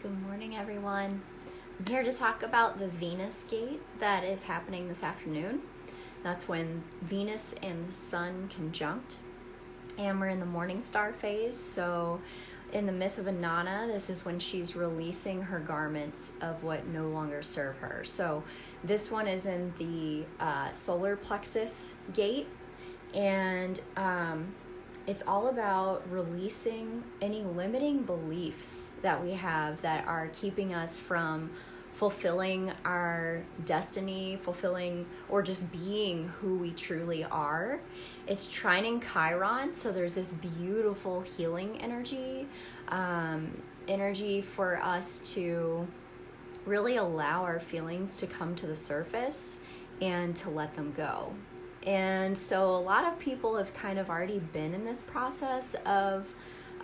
Good morning, everyone. I'm here to talk about the Venus Gate that is happening this afternoon. That's when Venus and the Sun conjunct, and we're in the Morningstar phase. So in the myth of Inanna, this is when she's releasing her garments of what no longer serve her. So this one is in the Solar Plexus gate, and it's all about releasing any limiting beliefs that we have that are keeping us from fulfilling our destiny, fulfilling or just being who we truly are. It's trining Chiron, so there's this beautiful healing energy for us to really allow our feelings to come to the surface and to let them go. And so a lot of people have kind of already been in this process of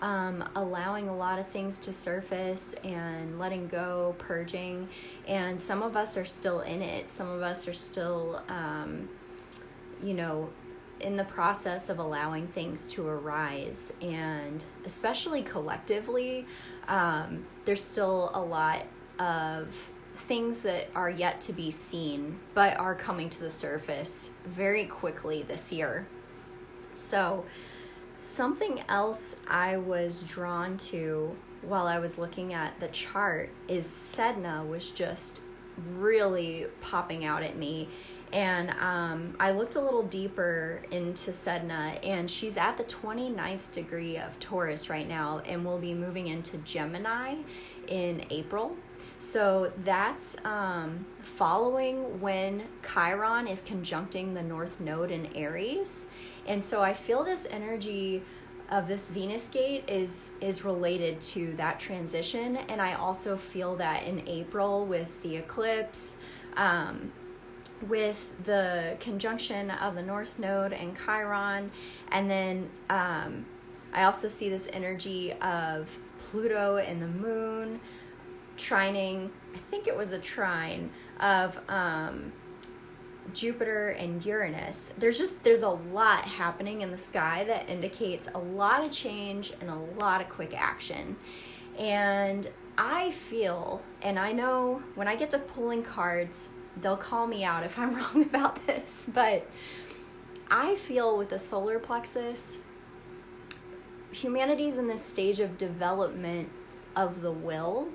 allowing a lot of things to surface and letting go, purging. And some of us are still in it. Some of us are still, in the process of allowing things to arise. And especially collectively, there's still a lot of things that are yet to be seen, but are coming to the surface very quickly this year. So something else I was drawn to while I was looking at the chart is Sedna was just really popping out at me. And I looked a little deeper into Sedna, and she's at the 29th degree of Taurus right now, and will be moving into Gemini in April. So that's following when Chiron is conjuncting the North Node in Aries. And so I feel this energy of this Venus gate is related to that transition. And I also feel that in April with the eclipse, with the conjunction of the North Node and Chiron. And then I also see this energy of Pluto and the moon trining, I think it was a trine of Jupiter and Uranus. There's a lot happening in the sky that indicates a lot of change and a lot of quick action. And I feel, and I know when I get to pulling cards, they'll call me out if I'm wrong about this, but I feel with the solar plexus, humanity's in this stage of development of the will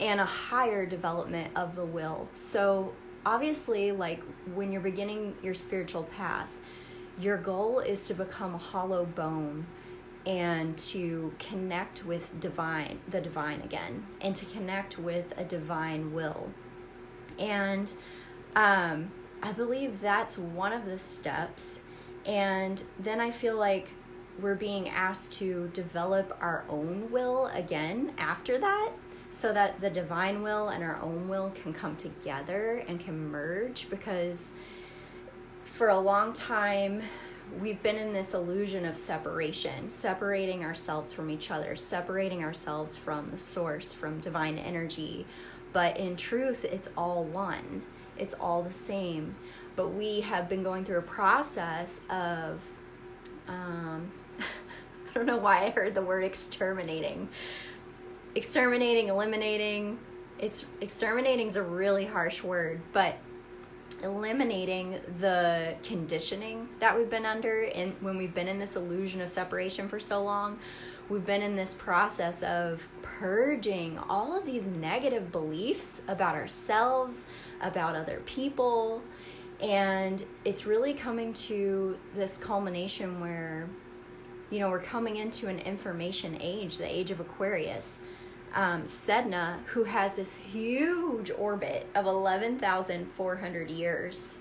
and a higher development of the will. So obviously, like when you're beginning your spiritual path, your goal is to become a hollow bone and to connect with the divine again, and to connect with a divine will. And I believe that's one of the steps. And then I feel like we're being asked to develop our own will again after that, so that the divine will and our own will can come together and can merge. Because for a long time, we've been in this illusion of separation, separating ourselves from each other, separating ourselves from the source, from divine energy. But in truth, it's all one. It's all the same. But we have been going through a process of, I don't know why I heard the word exterminating, eliminating. Exterminating is a really harsh word, but eliminating the conditioning that we've been under, and when we've been in this illusion of separation for so long, we've been in this process of purging all of these negative beliefs about ourselves, about other people, and it's really coming to this culmination where, we're coming into an information age, the age of Aquarius. Sedna, who has this huge orbit of 11,400 years,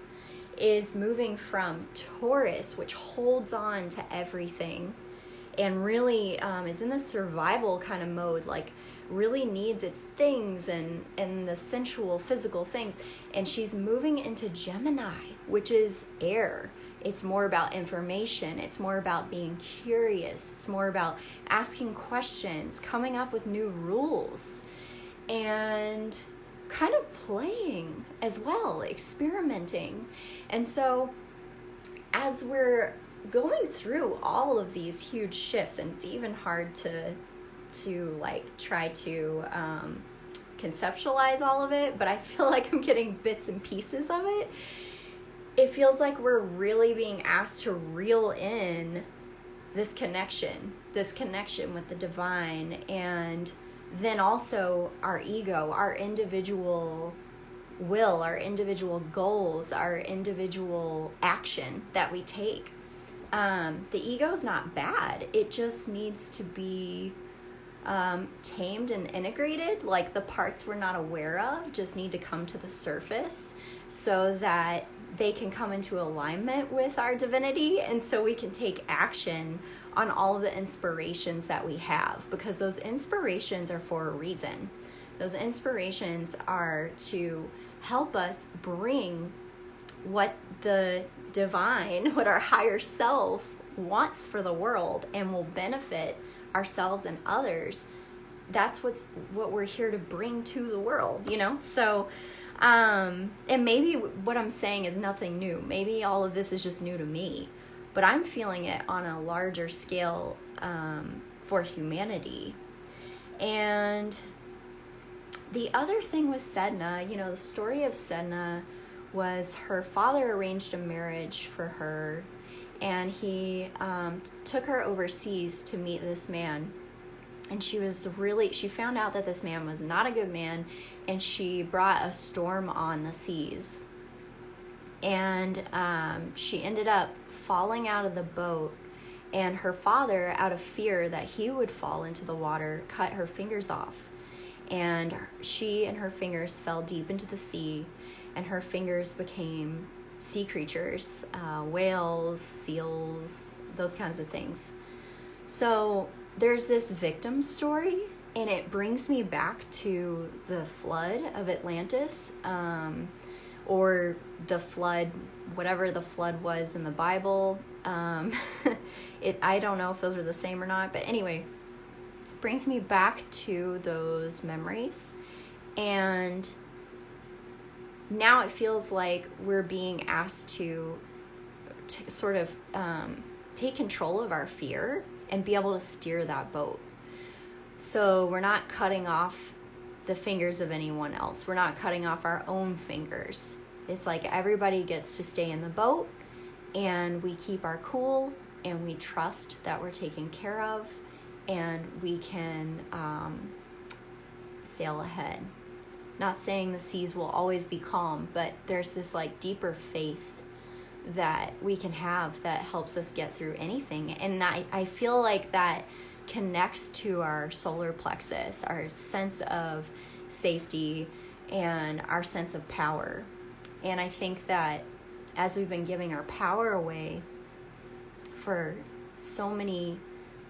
is moving from Taurus, which holds on to everything, and really is in this survival kind of mode, like really needs its things and the sensual physical things. And she's moving into Gemini, which is air. It's more about information. It's more about being curious. It's more about asking questions, coming up with new rules, and kind of playing as well, experimenting. And so as we're going through all of these huge shifts, and it's even hard to to like try to conceptualize all of it, but I feel like I'm getting bits and pieces of it. It feels like we're really being asked to reel in this connection with the divine, and then also our ego, our individual will, our individual goals, our individual action that we take. The ego's not bad. It just needs to be tamed and integrated. Like the parts we're not aware of just need to come to the surface so that they can come into alignment with our divinity, and so we can take action on all of the inspirations that we have, because those inspirations are for a reason. Those inspirations are to help us bring what the divine, what our higher self wants for the world and will benefit ourselves and others. That's what we're here to bring to the world, you know? So, and maybe what I'm saying is nothing new. Maybe all of this is just new to me, but I'm feeling it on a larger scale for humanity. And the other thing with Sedna, you know, the story of Sedna was her father arranged a marriage for her, and he took her overseas to meet this man. And she found out that this man was not a good man, and she brought a storm on the seas. And she ended up falling out of the boat, and her father, out of fear that he would fall into the water, cut her fingers off. And she and her fingers fell deep into the sea, and her fingers became sea creatures, whales, seals, those kinds of things. So there's this victim story, and it brings me back to the flood of Atlantis, or the flood, whatever the flood was in the Bible. I don't know if those are the same or not, but anyway, it brings me back to those memories. And now it feels like we're being asked to sort of take control of our fear and be able to steer that boat. So we're not cutting off the fingers of anyone else. We're not cutting off our own fingers. It's like everybody gets to stay in the boat, and we keep our cool, and we trust that we're taken care of, and we can sail ahead. Not saying the seas will always be calm, but there's this like deeper faith that we can have that helps us get through anything. And I feel like that connects to our solar plexus, our sense of safety and our sense of power. And I think that as we've been giving our power away for so many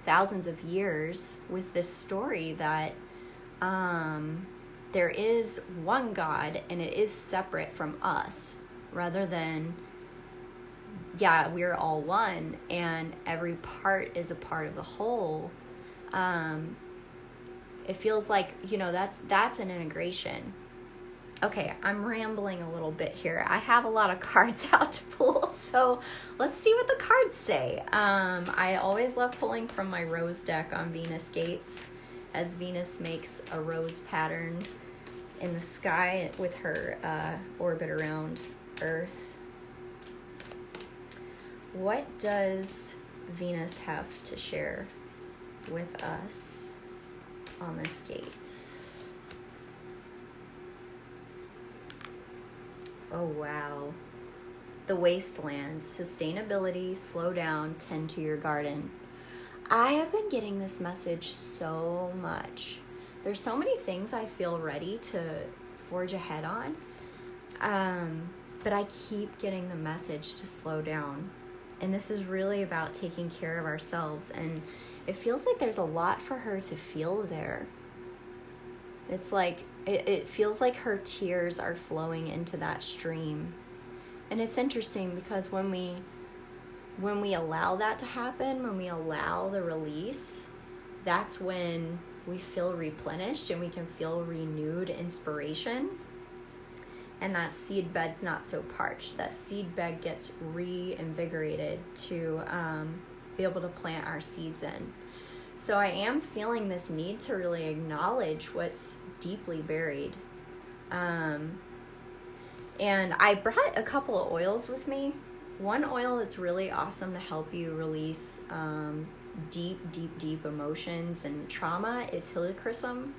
thousands of years with this story that there is one God, and it is separate from us, rather than, yeah, we're all one and every part is a part of the whole. It feels like, you know, that's an integration. Okay, I'm rambling a little bit here. I have a lot of cards out to pull, so let's see what the cards say. I always love pulling from my rose deck on Venus Gates, as Venus makes a rose pattern in the sky with her orbit around Earth. What does Venus have to share with us on this gate? Oh, wow. The wastelands, sustainability, slow down, tend to your garden. I have been getting this message so much. There's so many things I feel ready to forge ahead on, but I keep getting the message to slow down. And this is really about taking care of ourselves. And it feels like there's a lot for her to feel there. It's like, it feels like her tears are flowing into that stream. And it's interesting because when we allow that to happen, when we allow the release, that's when we feel replenished and we can feel renewed inspiration. And that seed bed's not so parched. That seed bed gets reinvigorated to be able to plant our seeds in. So I am feeling this need to really acknowledge what's deeply buried. And I brought a couple of oils with me. One oil that's really awesome to help you release deep emotions and trauma is helichrysum.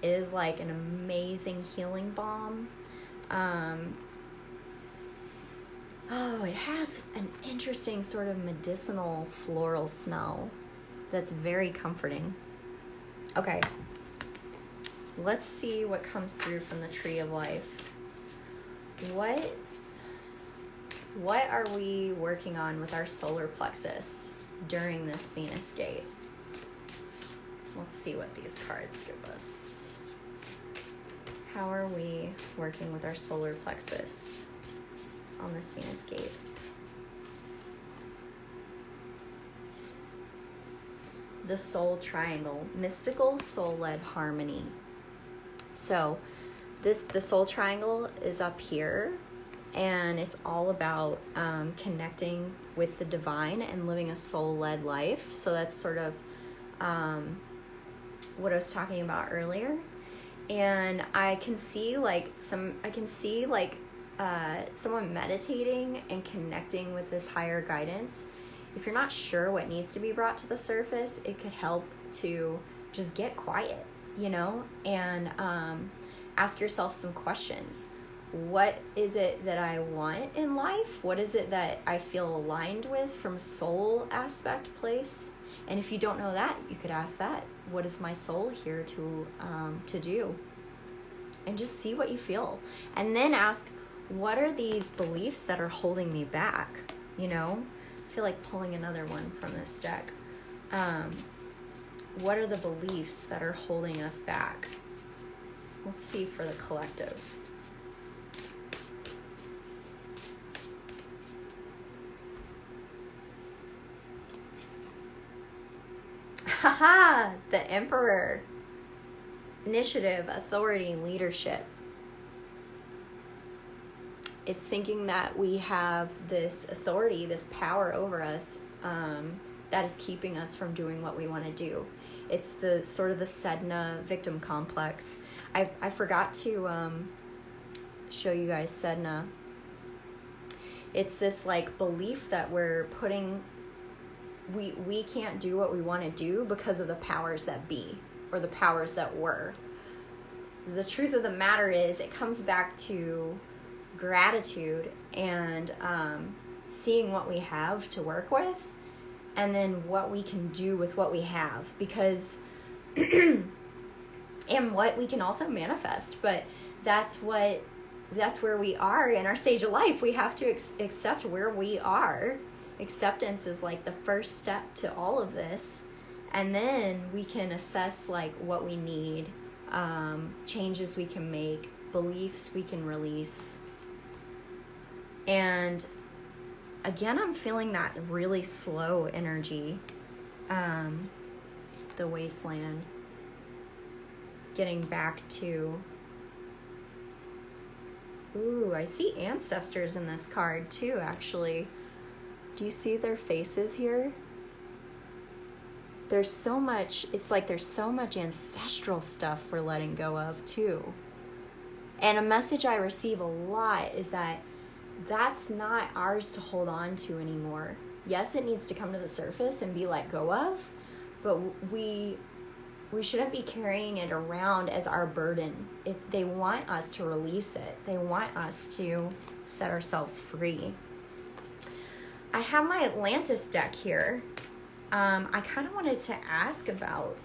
It is like an amazing healing balm. It has an interesting sort of medicinal floral smell that's very comforting. Okay, let's see what comes through from the Tree of Life. What are we working on with our solar plexus during this Venus gate? Let's see what these cards give us. How are we working with our solar plexus on this Venus gate? The soul triangle, mystical soul-led harmony. So the soul triangle is up here, and it's all about connecting with the divine and living a soul-led life. So that's sort of what I was talking about earlier. And I can see someone meditating and connecting with this higher guidance. If you're not sure what needs to be brought to the surface, it could help to just get quiet, and ask yourself some questions. What is it that I want in life? What is it that I feel aligned with from soul aspect place? And if you don't know that, you could ask that. What is my soul here to do? And just see what you feel. And then ask, what are these beliefs that are holding me back? I feel like pulling another one from this deck. What are the beliefs that are holding us back? Let's see for the collective. Haha, the Emperor. Initiative, authority, leadership. It's thinking that we have this authority, this power over us, that is keeping us from doing what we want to do. It's the sort of the Sedna victim complex. I forgot to show you guys Sedna. It's this like belief that we're putting, we can't do what we want to do because of the powers that be, or the powers that were. The truth of the matter is, it comes back to gratitude and seeing what we have to work with, and then what we can do with what we have, because and what we can also manifest. But that's where we are in our stage of life. We have to accept where we are. Acceptance is like the first step to all of this, and then we can assess like what we need, changes we can make, beliefs we can release. And again, I'm feeling that really slow energy, the wasteland, getting back to, ooh, I see ancestors in this card too, actually. Do you see their faces here? There's so much, it's like there's so much ancestral stuff we're letting go of too. And a message I receive a lot is that that's not ours to hold on to anymore. Yes, it needs to come to the surface and be let go of, but we shouldn't be carrying it around as our burden. They want us to release it. They want us to set ourselves free. I have my Atlantis deck here. I kind of wanted to ask about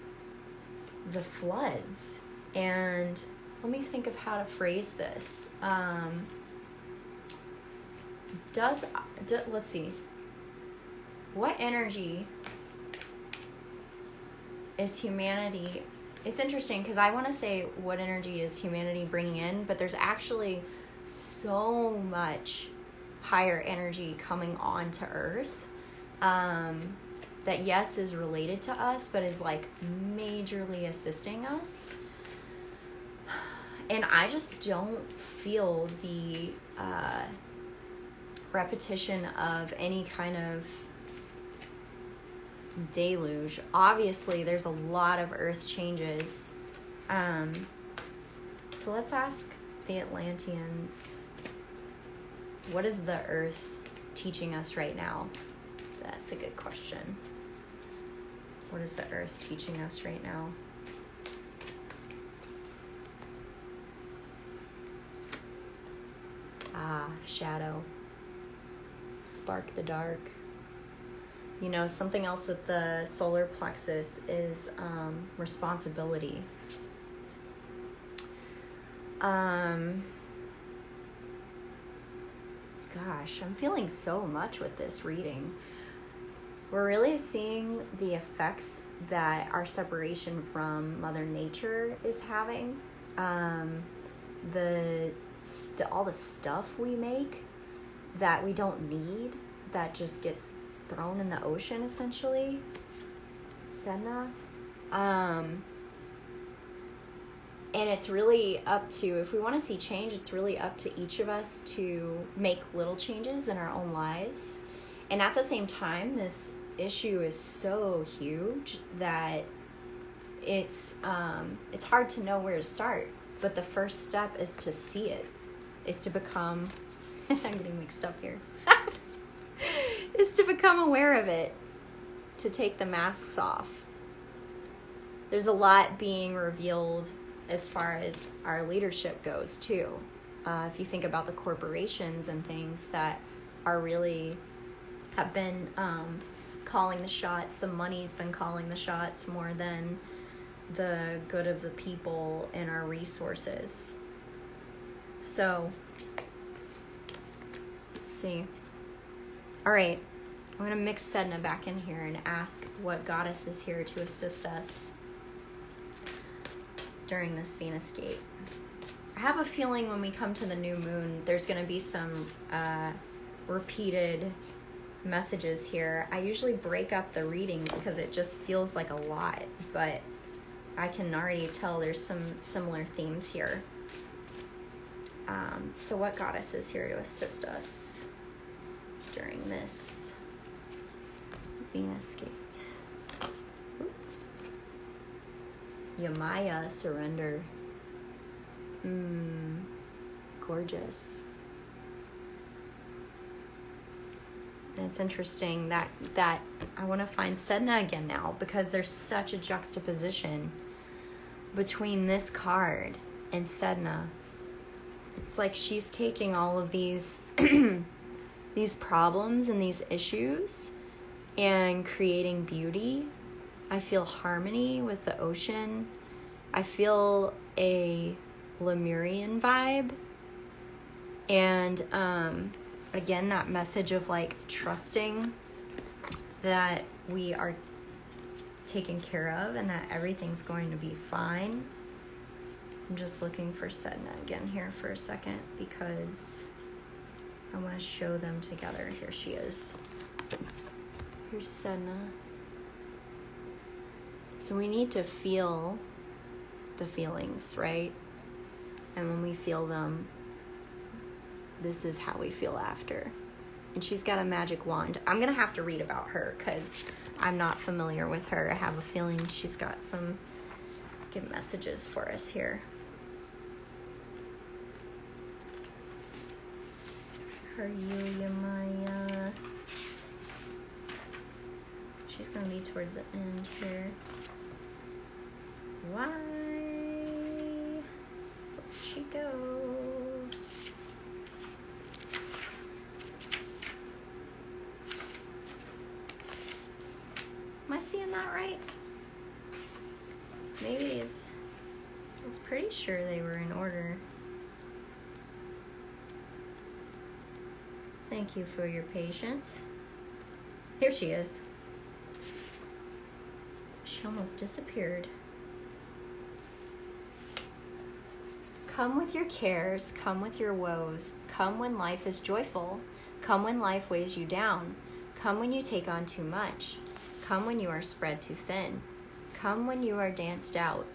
the floods, and let me think of how to phrase this. Let's see. What energy is humanity? It's interesting because I want to say what energy is humanity bringing in, but there's actually so much higher energy coming onto Earth that yes is related to us, but is like majorly assisting us. And I just don't feel the repetition of any kind of deluge. Obviously, there's a lot of earth changes. So let's ask the Atlanteans, what is the earth teaching us right now? That's a good question. What is the earth teaching us right now? Shadow. Spark the dark. You know, something else with the solar plexus is responsibility. Gosh, I'm feeling so much with this reading. We're really seeing the effects that our separation from Mother Nature is having. All the stuff we make that we don't need, that just gets thrown in the ocean, essentially. Sedna. And it's really up to, if we want to see change, it's really up to each of us to make little changes in our own lives. And at the same time, this issue is so huge that it's hard to know where to start. But the first step is to see it, is to become, I'm getting mixed up here, is to become aware of it, to take the masks off. There's a lot being revealed as far as our leadership goes too. If you think about the corporations and things that are really have been calling the shots, the money's been calling the shots more than the good of the people and our resources. So, let's see. All right, I'm going to mix Sedna back in here and ask what goddess is here to assist us during this Venus Gate. I have a feeling when we come to the new moon, there's going to be some repeated messages here. I usually break up the readings because it just feels like a lot, but I can already tell there's some similar themes here. So what goddess is here to assist us during this Venus Gate? Yamaya, surrender. Gorgeous. And it's interesting that I want to find Sedna again now, because there's such a juxtaposition between this card and Sedna. It's like she's taking all of these these problems and these issues and creating beauty. I feel harmony with the ocean. I feel a Lemurian vibe. And again, that message of like trusting that we are taken care of and that everything's going to be fine. I'm just looking for Sedna again here for a second because I want to show them together. Here she is. Here's Sedna. So we need to feel the feelings, right? And when we feel them, this is how we feel after. And she's got a magic wand. I'm going to have to read about her because I'm not familiar with her. I have a feeling she's got some good messages for us here. Her Yuya Maya. She's going to be towards the end here. Why? Where'd she go? Am I seeing that right? Maybe I was pretty sure they were in order. Thank you for your patience. Here she is. She almost disappeared. Come with your cares, come with your woes. Come when life is joyful. Come when life weighs you down. Come when you take on too much. Come when you are spread too thin. Come when you are danced out.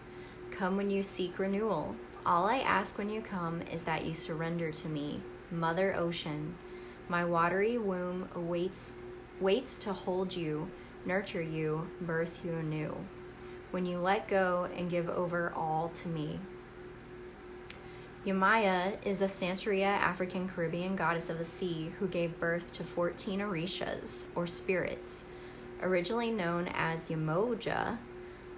Come when you seek renewal. All I ask when you come is that you surrender to me, Mother Ocean. My watery womb waits to hold you nurture you, birth you anew. When you let go and give over all to me. Yamaya is a Santeria African Caribbean goddess of the sea who gave birth to 14 Orishas, or spirits, originally known as Yamoja,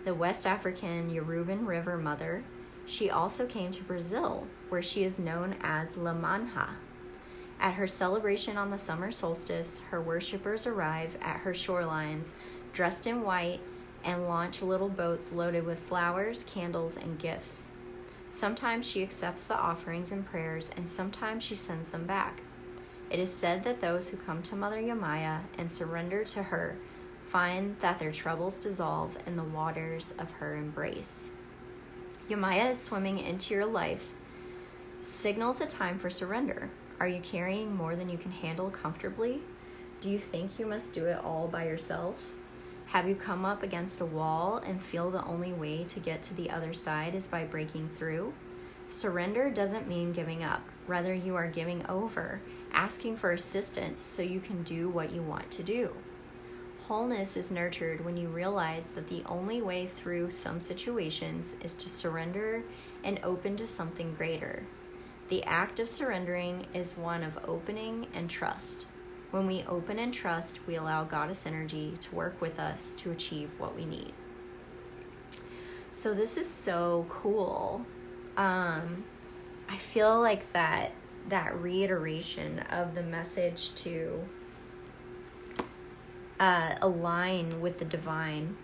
the West African Yoruban River Mother. She also came to Brazil, where she is known as La Manha. At her celebration on the summer solstice, her worshippers arrive at her shorelines, dressed in white, and launch little boats loaded with flowers, candles, and gifts. Sometimes she accepts the offerings and prayers, and sometimes she sends them back. It is said that those who come to Mother Yamaya and surrender to her find that their troubles dissolve in the waters of her embrace. Yamaya is swimming into your life, signals a time for surrender. Are you carrying more than you can handle comfortably? Do you think you must do it all by yourself? Have you come up against a wall and feel the only way to get to the other side is by breaking through? Surrender doesn't mean giving up. Rather, you are giving over, asking for assistance so you can do what you want to do. Wholeness is nurtured when you realize that the only way through some situations is to surrender and open to something greater. The act of surrendering is one of opening and trust. When we open and trust, we allow goddess energy to work with us to achieve what we need. So this is so cool. I feel like that reiteration of the message to align with the divine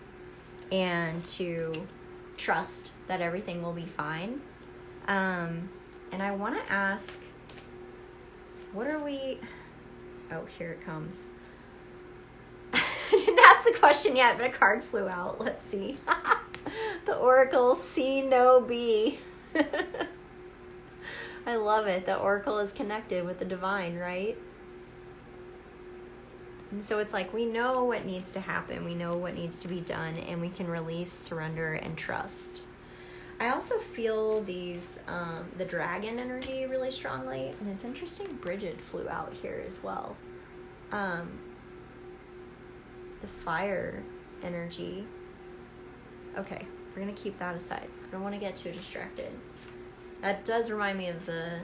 and to trust that everything will be fine. And I want to ask, what are we... Oh, here it comes. I didn't ask the question yet, but a card flew out. Let's see. The Oracle, C, no, B. I love it. The Oracle is connected with the divine, right? And so it's like we know what needs to happen. We know what needs to be done, and we can release, surrender, and trust. I also feel these, the dragon energy really strongly. And it's interesting Bridget flew out here as well. The fire energy. Okay, we're going to keep that aside. I don't want to get too distracted. That does remind me of the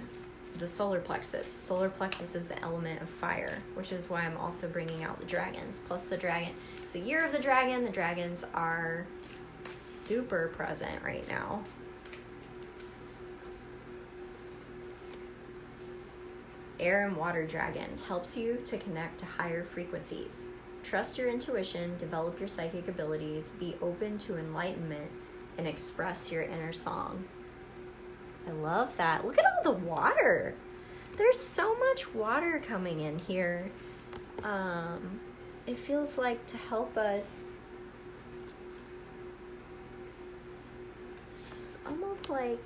solar plexus. Solar plexus is the element of fire, which is why I'm also bringing out the dragons. Plus the dragon. It's the year of the dragon. The dragons are super present right now. Air and water dragon helps you to connect to higher frequencies. Trust your intuition, develop your psychic abilities, be open to enlightenment, and express your inner song. I love that. Look at all the water. There's so much water coming in here. It feels like to help us. It's almost like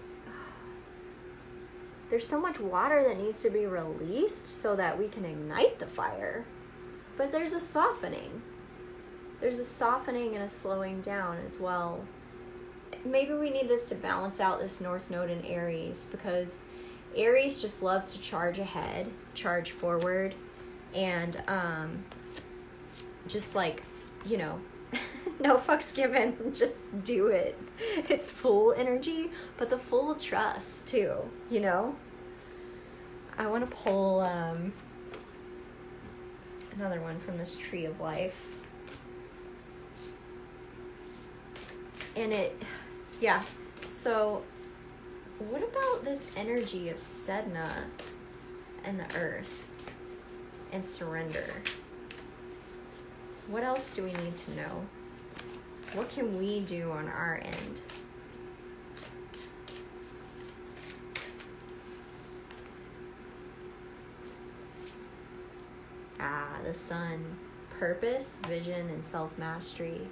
there's so much water that needs to be released so that we can ignite the fire. But there's a softening. There's a softening and a slowing down as well. Maybe we need this to balance out this North Node in Aries, because Aries just loves to charge ahead, charge forward, and just like, you know, no fucks given, just do it. It's full energy, but the full trust too, you know? I want to pull another one from this tree of life. And yeah, so what about this energy of Sedna and the earth and surrender? What else do we need to know? What can we do on our end? The sun. Purpose, vision, and self-mastery.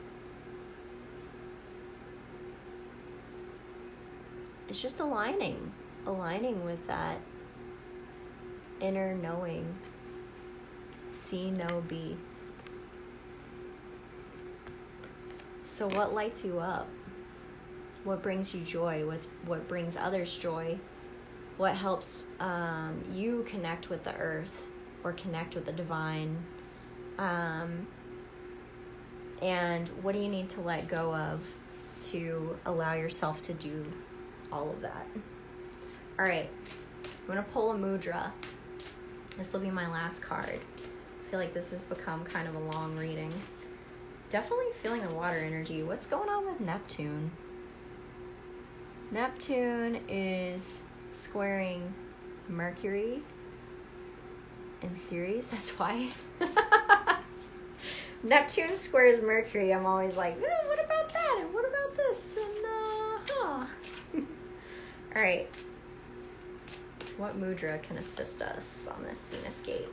It's just aligning with that inner knowing. See, know, be. So what lights you up? What brings you joy? What brings others joy? What helps you connect with the earth or connect with the divine? And what do you need to let go of to allow yourself to do all of that? All right, I'm going to pull a mudra. This will be my last card. I feel like this has become kind of a long reading. Definitely feeling the water energy. What's going on with Neptune? Neptune is squaring Mercury in Ceres. That's why. Neptune squares Mercury. I'm always like, what about that? And what about this? And, All right. What mudra can assist us on this Venus Gate?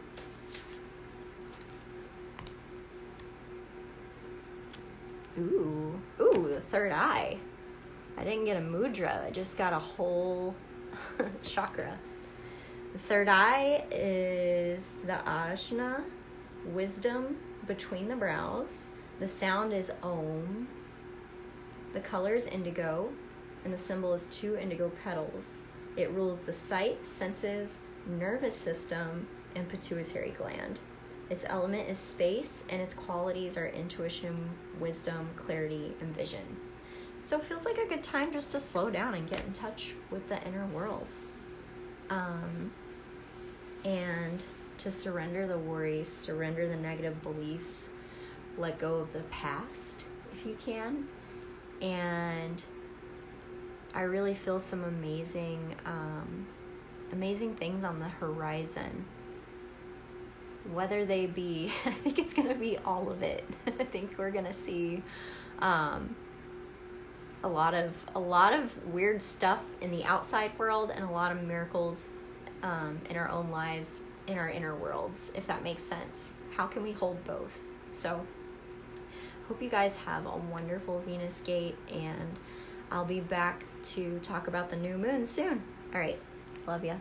Ooh, the third eye. I didn't get a mudra. I just got a whole chakra. The third eye is the ajna, wisdom between the brows. The sound is Om. The color is indigo, and the symbol is 2 indigo petals. It rules the sight, senses, nervous system, and pituitary gland. Its element is space, and its qualities are intuition, wisdom, clarity, and vision. So it feels like a good time just to slow down and get in touch with the inner world. And to surrender the worries, surrender the negative beliefs, let go of the past if you can. And I really feel some amazing things on the horizon. Whether they be, I think it's going to be all of it. I think we're going to see a lot of weird stuff in the outside world and a lot of miracles in our own lives, in our inner worlds, if that makes sense. How can we hold both? So hope you guys have a wonderful Venus Gate, and I'll be back to talk about the new moon soon. All right. Love ya.